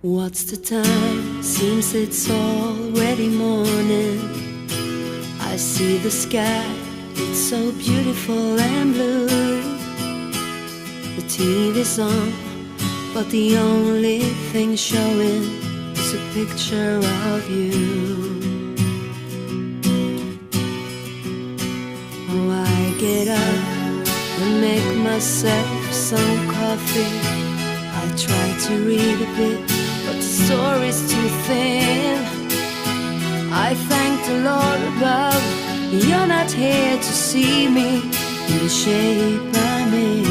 What's the time? Seems it's already morning. I see the sky, it's so beautiful and blue. The TV's on, but the only thing showing is a picture of you. Oh, I get up and make myself some coffee. I try to read a bit, but the story's too thin. I thank the Lord above, you're not here to see me in the shape I'm in.